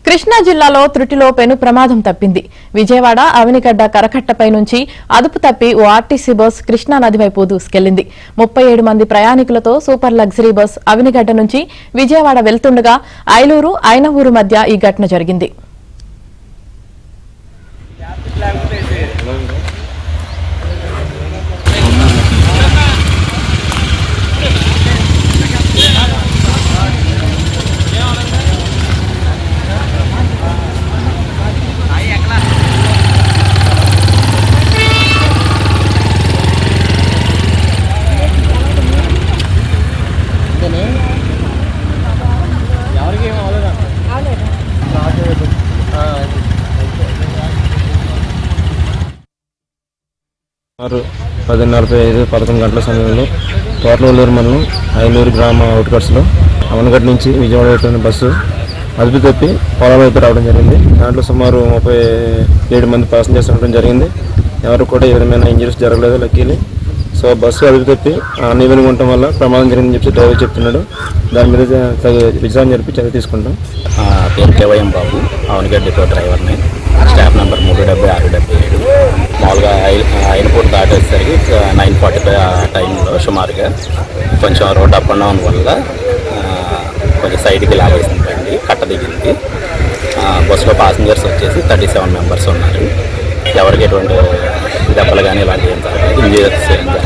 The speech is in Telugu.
కృష్ణా జిల్లాలో త్రుటిలో పెను ప్రమాదం తప్పింది. విజయవాడ అవనిగడ్డ కరకట్టపై నుంచి అదుపు తప్పి ఓ ఆర్టీసీ బస్ కృష్ణా నది వైపు దూసుకెళ్లింది. 37 మంది ప్రయాణికులతో సూపర్ లగ్జరీ బస్ అవనిగడ్డ నుంచి విజయవాడ వెళ్తుండగా ఐలూరు ఐనవూరు మధ్య ఈ ఘటన జరిగింది. సుమారు 10:45 11 గంటల సమయంలో తోటలూరు మండలం ఐనూరు గ్రామ అవుట్కట్స్లో అవనగడ్డ నుంచి విజయవాడ వెళ్తున్న బస్సు అదుపు తప్పి పొలాల వైపు రావడం జరిగింది. దాంట్లో సుమారు 37 మంది ప్యాసింజర్స్ ఉండడం జరిగింది. ఎవరు కూడా ఏ విధమైన ఇంజరీస్ జరగలేదు లక్కీలీ. సో బస్సు అదుపు తప్పి అన్ఈవెన్గా ఉండటం వల్ల ప్రమాదం జరిగిందని చెప్పి డ్రైవర్ చెప్తున్నాడు. దాని మీద విచారణ జరిపి చర్య తీసుకుంటాం. పేరు కేవయం బాబు, అవనగడ్డ డిపో డ్రైవర్ని. Staff number 37677. మామూలుగా ఐనపూర్ దాటేసరికి 9:45 ఆ టైంలో సుమారుగా కొంచెం రోడ్ అప్ అండ్ డౌన్ వల్ల కొంచెం సైడ్కి లాగేసిందండి, కట్ట దిగింది. బస్సులో పాసింజర్స్ వచ్చేసి 37 మెంబర్స్ ఉన్నారు. ఎవరికి ఎటువంటి దెబ్బలు కానీ ఇలాంటివి ఏం జరగలేదు. ఇంజరీస్